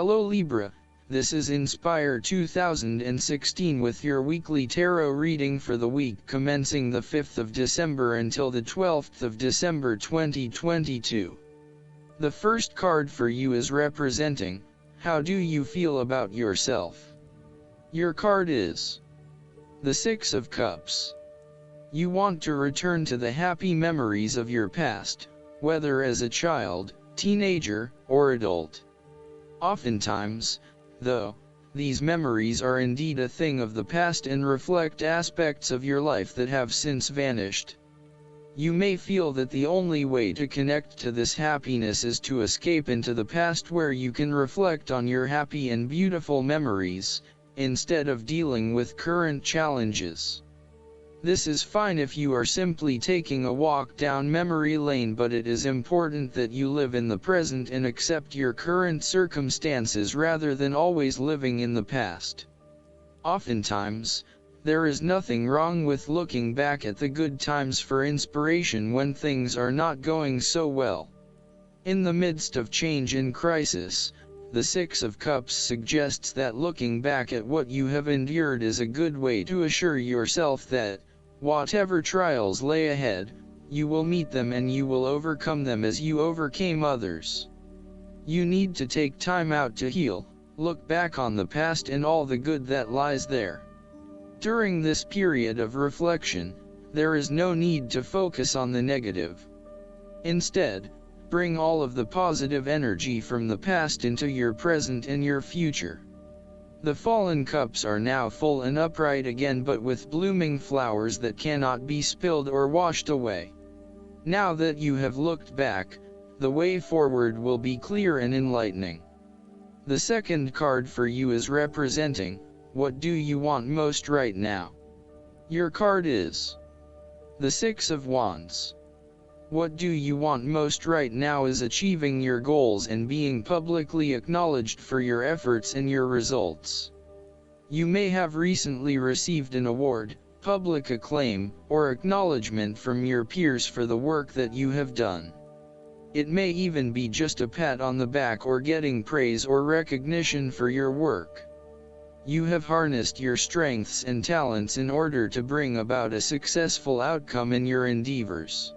Hello Libra, this is Inspire 2016 with your weekly tarot reading for the week commencing the 5th of December until the 12th of December 2022. The first card for you is representing, how do you feel about yourself? Your card is the Six of Cups. You want to return to the happy memories of your past, whether as a child, teenager, or adult. Oftentimes, though, these memories are indeed a thing of the past and reflect aspects of your life that have since vanished. You may feel that the only way to connect to this happiness is to escape into the past where you can reflect on your happy and beautiful memories, instead of dealing with current challenges. This is fine if you are simply taking a walk down memory lane, but it is important that you live in the present and accept your current circumstances rather than always living in the past. Oftentimes, there is nothing wrong with looking back at the good times for inspiration when things are not going so well. In the midst of change and crisis, the Six of Cups suggests that looking back at what you have endured is a good way to assure yourself that, whatever trials lay ahead, you will meet them and you will overcome them as you overcame others. You need to take time out to heal, look back on the past and all the good that lies there. During this period of reflection, there is no need to focus on the negative. Instead, bring all of the positive energy from the past into your present and your future. The fallen cups are now full and upright again, but with blooming flowers that cannot be spilled or washed away. Now that you have looked back, the way forward will be clear and enlightening. The second card for you is representing, what do you want most right now? Your card is the Six of Wands. What do you want most right now is achieving your goals and being publicly acknowledged for your efforts and your results. You may have recently received an award, public acclaim, or acknowledgement from your peers for the work that you have done. It may even be just a pat on the back or getting praise or recognition for your work. You have harnessed your strengths and talents in order to bring about a successful outcome in your endeavors.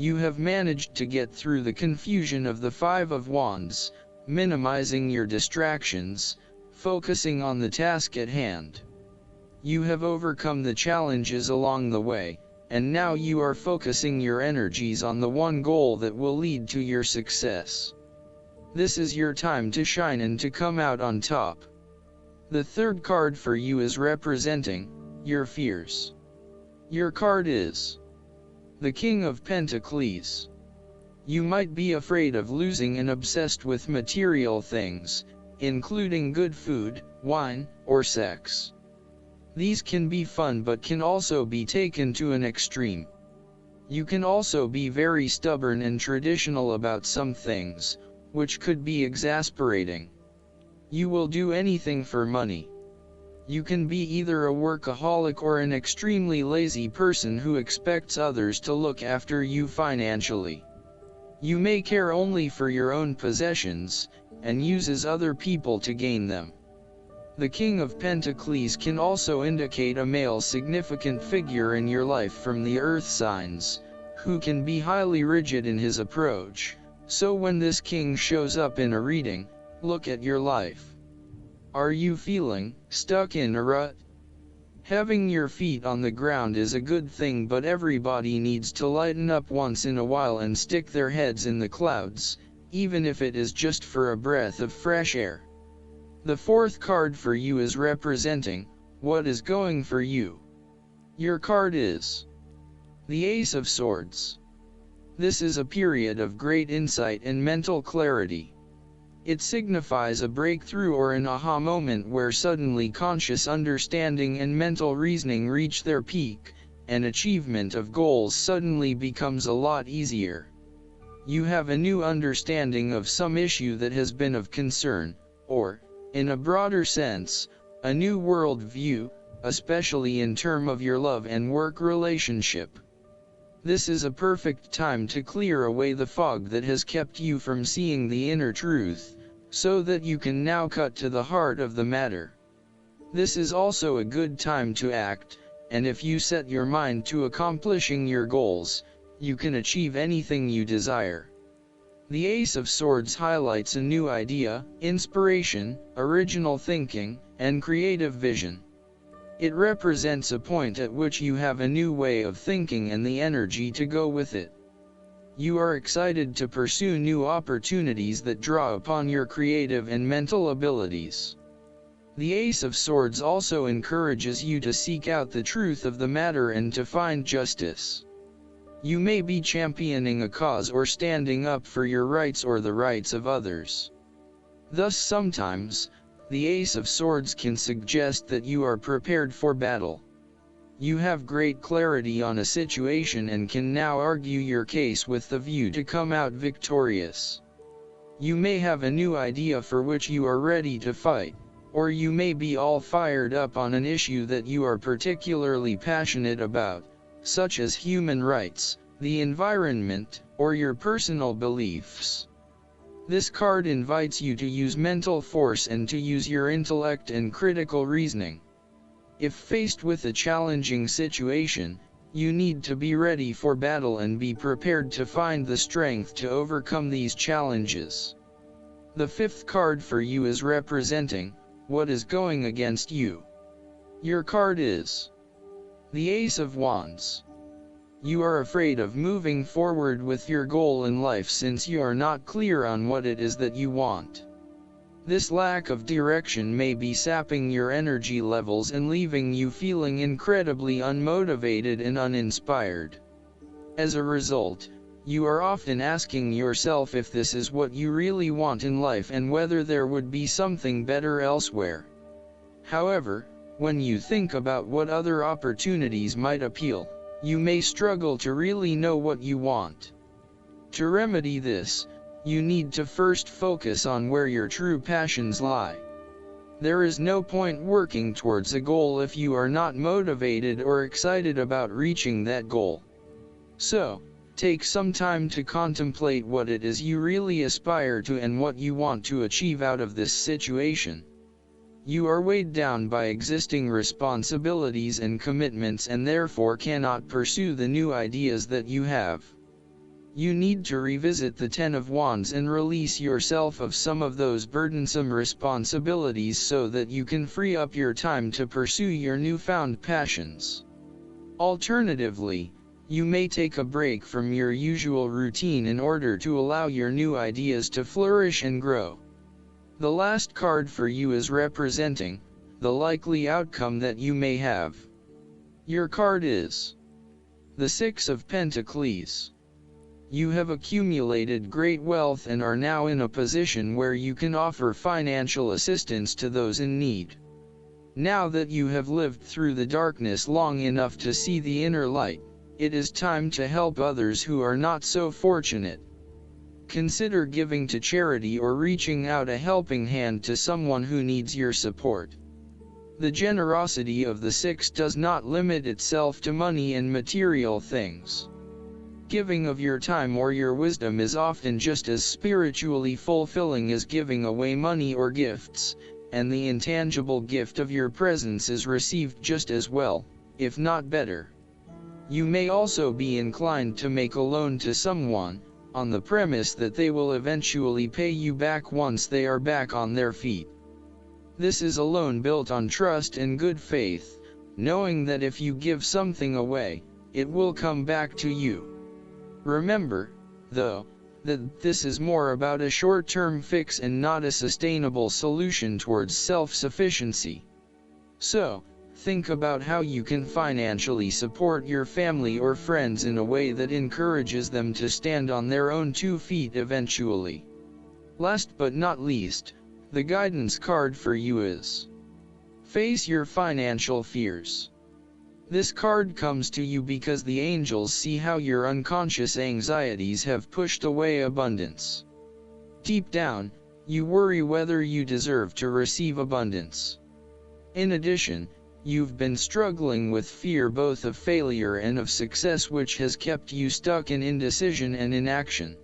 You have managed to get through the confusion of the Five of Wands, minimizing your distractions, focusing on the task at hand. You have overcome the challenges along the way, and now you are focusing your energies on the one goal that will lead to your success. This is your time to shine and to come out on top. The third card for you is representing your fears. Your card is the King of Pentacles. You might be afraid of losing and obsessed with material things, including good food, wine, or sex. These can be fun but can also be taken to an extreme. You can also be very stubborn and traditional about some things, which could be exasperating. You will do anything for money. You can be either a workaholic or an extremely lazy person who expects others to look after you financially. You may care only for your own possessions, and uses other people to gain them. The King of Pentacles can also indicate a male significant figure in your life from the earth signs, who can be highly rigid in his approach, so when this king shows up in a reading, look at your life. Are you feeling stuck in a rut? Having your feet on the ground is a good thing, but everybody needs to lighten up once in a while and stick their heads in the clouds, even if it is just for a breath of fresh air. The fourth card for you is representing what is going for you. Your card is the Ace of Swords. This is a period of great insight and mental clarity. It signifies a breakthrough or an aha moment where suddenly conscious understanding and mental reasoning reach their peak, and achievement of goals suddenly becomes a lot easier. You have a new understanding of some issue that has been of concern, or, in a broader sense, a new world view, especially in terms of your love and work relationship. This is a perfect time to clear away the fog that has kept you from seeing the inner truth, so that you can now cut to the heart of the matter. This is also a good time to act, and if you set your mind to accomplishing your goals, you can achieve anything you desire. The Ace of Swords highlights a new idea, inspiration, original thinking, and creative vision. It represents a point at which you have a new way of thinking and the energy to go with it. You are excited to pursue new opportunities that draw upon your creative and mental abilities. The Ace of Swords also encourages you to seek out the truth of the matter and to find justice. You may be championing a cause or standing up for your rights or the rights of others. Thus sometimes, the Ace of Swords can suggest that you are prepared for battle. You have great clarity on a situation and can now argue your case with the view to come out victorious. You may have a new idea for which you are ready to fight, or you may be all fired up on an issue that you are particularly passionate about, such as human rights, the environment, or your personal beliefs. This card invites you to use mental force and to use your intellect and critical reasoning. If faced with a challenging situation, you need to be ready for battle and be prepared to find the strength to overcome these challenges. The fifth card for you is representing what is going against you. Your card is the Ace of Wands. You are afraid of moving forward with your goal in life since you are not clear on what it is that you want. This lack of direction may be sapping your energy levels and leaving you feeling incredibly unmotivated and uninspired. As a result, you are often asking yourself if this is what you really want in life and whether there would be something better elsewhere. However, when you think about what other opportunities might appeal, you may struggle to really know what you want. To remedy this, you need to first focus on where your true passions lie. There is no point working towards a goal if you are not motivated or excited about reaching that goal. So, take some time to contemplate what it is you really aspire to and what you want to achieve out of this situation. You are weighed down by existing responsibilities and commitments and therefore cannot pursue the new ideas that you have. You need to revisit the Ten of Wands and release yourself of some of those burdensome responsibilities so that you can free up your time to pursue your newfound passions. Alternatively, you may take a break from your usual routine in order to allow your new ideas to flourish and grow. The last card for you is representing the likely outcome that you may have. Your card is the Six of Pentacles. You have accumulated great wealth and are now in a position where you can offer financial assistance to those in need. Now that you have lived through the darkness long enough to see the inner light, it is time to help others who are not so fortunate. Consider giving to charity or reaching out a helping hand to someone who needs your support. The generosity of the Six does not limit itself to money and material things. Giving of your time or your wisdom is often just as spiritually fulfilling as giving away money or gifts, and the intangible gift of your presence is received just as well, if not better. You may also be inclined to make a loan to someone, on the premise that they will eventually pay you back once they are back on their feet. This is a loan built on trust and good faith, knowing that if you give something away, it will come back to you. Remember, though, that this is more about a short-term fix and not a sustainable solution towards self-sufficiency. So, think about how you can financially support your family or friends in a way that encourages them to stand on their own 2 feet eventually. Last but not least, the guidance card for you is Face Your Financial Fears. This card comes to you because the angels see how your unconscious anxieties have pushed away abundance. Deep down, you worry whether you deserve to receive abundance. In addition, you've been struggling with fear both of failure and of success, which has kept you stuck in indecision and inaction.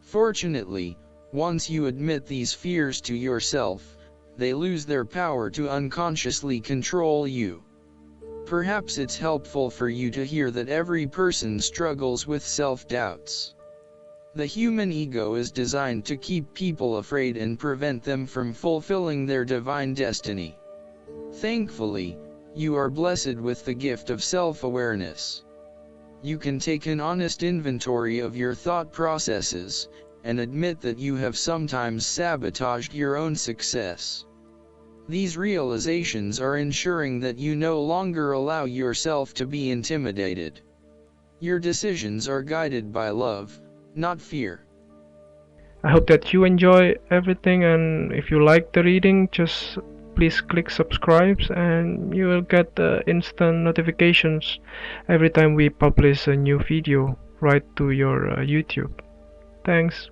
Fortunately, Once you admit these fears to yourself, they lose their power to unconsciously control you. Perhaps it's helpful for you to hear that every person struggles with self-doubts. The human ego is designed to keep people afraid and prevent them from fulfilling their divine destiny. Thankfully, you are blessed with the gift of self-awareness. You can take an honest inventory of your thought processes, and admit that you have sometimes sabotaged your own success. These realizations are ensuring that you no longer allow yourself to be intimidated. Your decisions are guided by love, not fear. I hope that you enjoy everything, and if you like the reading, just please click subscribe and you will get instant notifications every time we publish a new video right to your YouTube. Thanks.